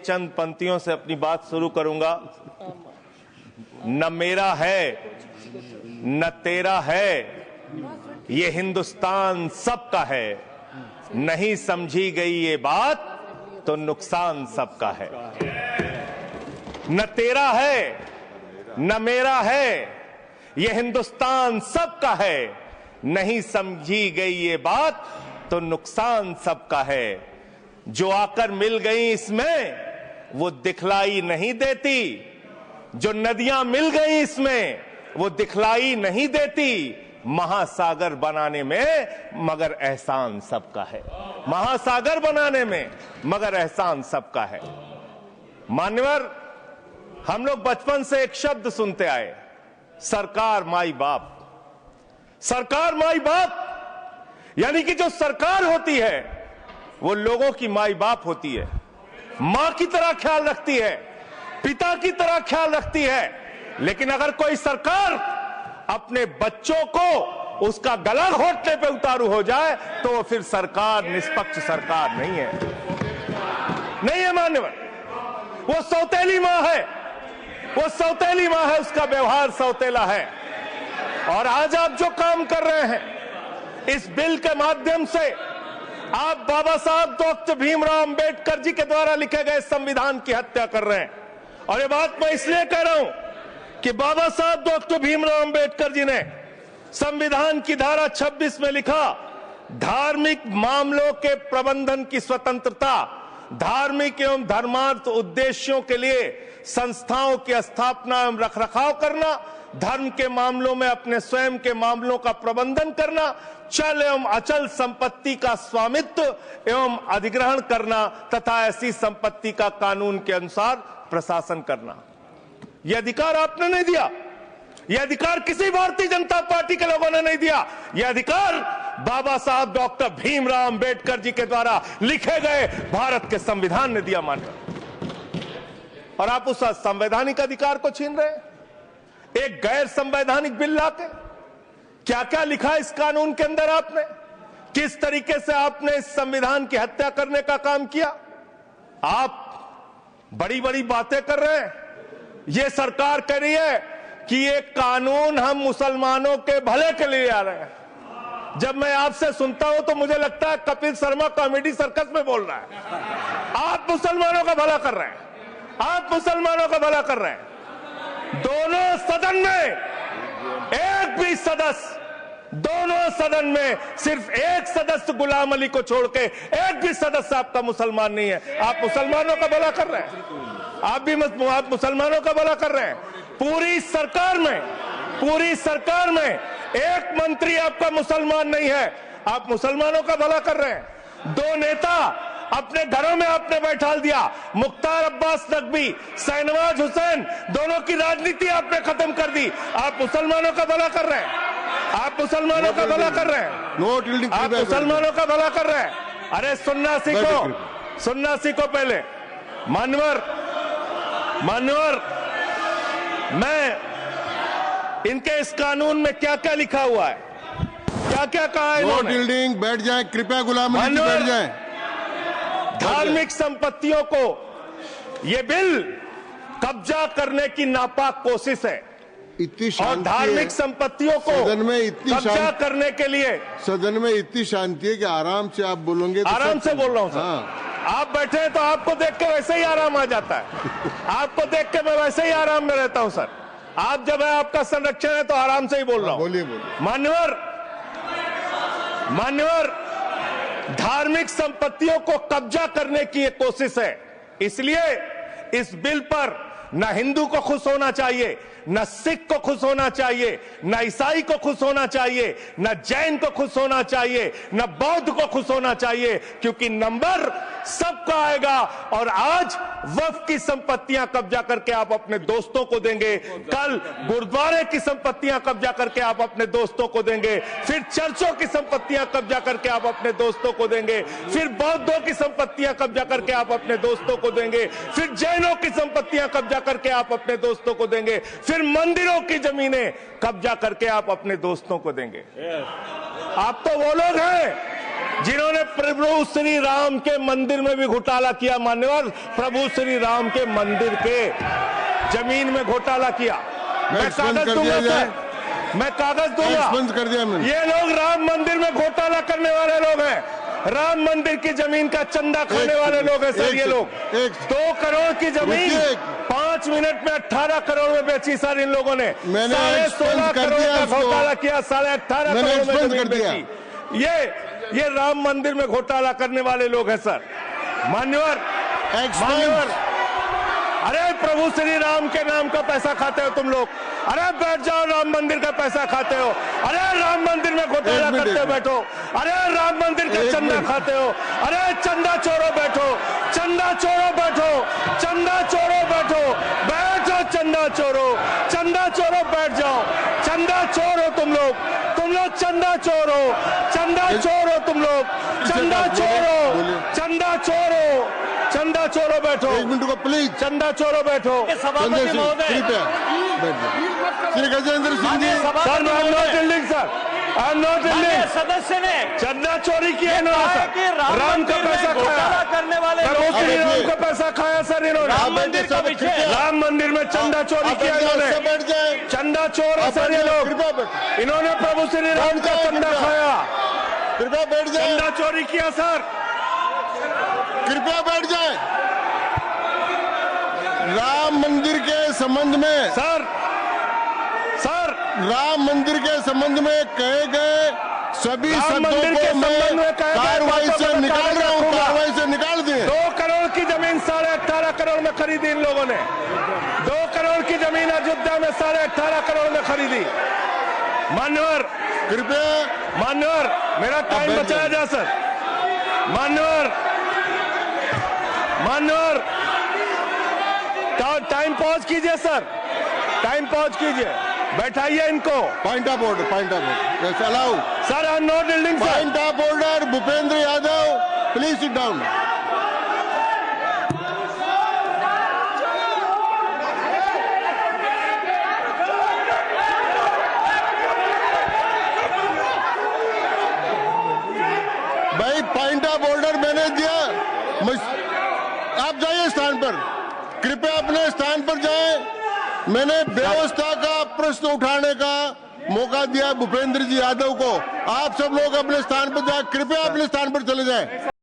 चंद पंक्तियों से अपनी बात शुरू करूंगा। न मेरा है न तेरा है, ये हिंदुस्तान सबका है। नहीं समझी गई ये बात तो नुकसान सबका है। न तेरा है न मेरा है, ये हिंदुस्तान सबका है। नहीं समझी गई ये बात तो नुकसान सबका है। जो आकर मिल गई इसमें वो दिखलाई नहीं देती, जो नदियां मिल गई इसमें वो दिखलाई नहीं देती। महासागर बनाने में मगर एहसान सबका है। महासागर बनाने में मगर एहसान सबका है। मान्यवर, हम लोग बचपन से एक शब्द सुनते आए, सरकार माई बाप। सरकार माई बाप यानी कि जो सरकार होती है वो लोगों की माई बाप होती है, मां की तरह ख्याल रखती है, पिता की तरह ख्याल रखती है। लेकिन अगर कोई सरकार अपने बच्चों को उसका गला घोटने पे उतारू हो जाए तो वो फिर सरकार निष्पक्ष सरकार नहीं है। नहीं है मान्यवर, वो सौतेली मां है, वो सौतेली मां है, उसका व्यवहार सौतेला है। और आज आप जो काम कर रहे हैं इस बिल के माध्यम से, आप बाबा साहब डॉक्टर भीमराव अंबेडकर जी के द्वारा लिखे गए संविधान की हत्या कर रहे हैं। और ये बात मैं इसलिए कह रहा हूं कि बाबा साहब डॉक्टर भीमराव अंबेडकर जी ने संविधान की धारा 26 में लिखा, धार्मिक मामलों के प्रबंधन की स्वतंत्रता, धार्मिक एवं धर्मार्थ उद्देश्यों के लिए संस्थाओं की स्थापना एवं रखरखाव करना, धर्म के मामलों में अपने स्वयं के मामलों का प्रबंधन करना, चल एवं अचल संपत्ति का स्वामित्व एवं अधिग्रहण करना तथा ऐसी संपत्ति का कानून के अनुसार प्रशासन करना। यह अधिकार आपने नहीं दिया, यह अधिकार किसी भारतीय जनता पार्टी के लोगों ने नहीं दिया। यह अधिकार बाबा साहब डॉक्टर भीमराव अंबेडकर जी के द्वारा लिखे गए भारत के संविधान ने दिया मानकर। और आप उस संवैधानिक अधिकार को छीन रहे हैं एक गैर संवैधानिक बिल लाके। क्या क्या लिखा इस कानून के अंदर आपने, किस तरीके से आपने इस संविधान की हत्या करने का काम किया। आप बड़ी बड़ी बातें कर रहे हैं। ये सरकार कह रही है कि ये कानून हम मुसलमानों के भले के लिए आ रहे हैं। जब मैं आपसे सुनता हूं तो मुझे लगता है कपिल शर्मा कॉमेडी सर्कस में बोल रहा है। आप मुसलमानों का भला कर रहे हैं, आप मुसलमानों का भला कर रहे हैं। दोनों सदन में एक भी सदस्य, दोनों सदन में सिर्फ एक सदस्य गुलाम अली को छोड़ के एक भी सदस्य आपका मुसलमान नहीं है। आप मुसलमानों का भला कर रहे हैं, आप मुसलमानों का भला कर रहे हैं। पूरी सरकार में एक मंत्री आपका मुसलमान नहीं है, आप मुसलमानों का भला कर रहे हैं। दो नेता अपने घरों में आपने बैठा दिया, मुख्तार अब्बास नकवी, शाहनवाज हुसैन, दोनों की राजनीति आपने खत्म कर दी। आप मुसलमानों का भला कर रहे हैं, आप मुसलमानों का भला कर रहे हैं, आप मुसलमानों का भला कर रहे हैं। अरे सुनना सीखो पहले। मानवर, मैं इनके इस कानून में क्या क्या लिखा हुआ है, क्या क्या कहा है इन्होंने। बैठ जाए कृपया, गुलाम अली जी बैठ जाए। धार्मिक संपत्तियों को ये बिल कब्जा करने की नापाक कोशिश है। इतनी और धार्मिक संपत्तियों को सदन में इतनी कब्जा करने के लिए सदन में इतनी शांति है कि आराम से आप बोलोगे तो आराम से बोल रहा हूं सर। हाँ। आप बैठे हैं तो आपको देख के वैसे ही आराम आ जाता है। आपको देख के मैं वैसे ही आराम में रहता हूं सर। आप जब है आपका संरक्षण है तो आराम से ही बोल रहा हूं। बोलिए। मान्यवर, धार्मिक संपत्तियों को कब्जा करने की एक कोशिश है। इसलिए इस बिल पर न हिंदू को खुश होना चाहिए, न सिख को खुश होना चाहिए, न ईसाई को खुश होना चाहिए, न जैन को खुश होना चाहिए, न बौद्ध को खुश होना चाहिए, क्योंकि नंबर सबका आएगा। और आज वक्फ की संपत्तियां कब्जा करके आप अपने दोस्तों को देंगे, कल गुरुद्वारे की संपत्तियां कब्जा करके आप अपने दोस्तों को देंगे, फिर चर्चों की संपत्तियां कब्जा करके आप अपने दोस्तों को देंगे, फिर बौद्धों की संपत्तियां कब्जा करके आप अपने दोस्तों को देंगे, फिर जैनों की संपत्तियां कब्जा करके आप अपने दोस्तों को देंगे, फिर मंदिरों की जमीनें कब्जा करके आप अपने दोस्तों को देंगे। आप तो वो लोग हैं जिन्होंने प्रभु श्री राम के मंदिर में भी घोटाला किया, मान्यवर, प्रभु श्री राम के मंदिर के जमीन में घोटाला किया। मैं कागज दूंगा सर, मैं कागज दूंगा। कर दिया मैंने। ये लोग राम मंदिर में घोटाला करने वाले लोग हैं, राम मंदिर की जमीन का चंदा खाने वाले लोग हैं सर। ये लोग 2 करोड़ की जमीन 5 मिनट में 18 करोड़ में बेची सर इन लोगों ने। 16.5 करोड़ का घोटाला किया, 18.5 करोड़ में जमीन बेची। ये राम मंदिर में घोटाला करने वाले लोग हैं सर। मान्यवर, अरे प्रभु श्री राम के नाम का पैसा खाते हो तुम लोग। अरे बैठ जाओ, राम मंदिर का पैसा खाते हो। अरे राम मंदिर में घोटाला करते हो, बैठो। अरे राम मंदिर का चंदा खाते हो। अरे चंदा चोरो बैठो, चंदा चोरो बैठो, चंदा चोरो बैठो, बैठो चंदा चोरो, चंदा चोरो बैठ जाओ। चंदा चोर हो तुम लोग चंदा चोर हो, चंदा चोर हो तुम लोग, चंदा चोरो, चंदा चोरो, चंदा चोरो बैठो। 1 मिनट को प्लीज। चंदा चोरो बैठो। सभापति महोदय, Shri Gajendra Singh ji. Sir, I am not dealing sir, I am not dealing. सदस्य ने चंदा चोरी किया इन्होंने सर, राम का पैसा खाया करने वाले राम का पैसा खाया सर इन्होंने। राम मंदिर का विषय, राम मंदिर में चंदा चोरी किया इन्होंने। चंदा चोर है सर ये लोग। इन्होंने प्रभु श्री राम का चंदा खाया। कृपया बैठ जाए। चंदा चोरी किया सर। कृपया बैठ जाए। राम मंदिर के संबंध में सर राम मंदिर के संबंध में कहे गए सभी शब्दों को मैं कार्रवाई से निकाल रहा हूं, कार्रवाई से निकाल दिए। 2 करोड़ की जमीन 18.5 करोड़ में खरीदी इन लोगों ने। 2 करोड़ की जमीन अयोध्या में 18.5 करोड़ में खरीदी। मान्यवर, कृपया मान्यवर, मेरा टाइम बचाया जा सर। मान्यवर, टाइम पॉज कीजिए सर, टाइम पॉज कीजिए, बैठाइए इनको। Point of order, allow sir. I am not dealing sir. Point of order, Bhupendra Yadav please sit down. भाई पॉइंट ऑफ ऑर्डर मैंने दिया, आप जाइए स्थान पर, कृपया अपने स्थान पर जाएं। मैंने व्यवस्था का प्रश्न उठाने का मौका दिया भूपेंद्र जी यादव को। आप सब लोग अपने स्थान पर जाएं, कृपया अपने स्थान पर चले जाएं।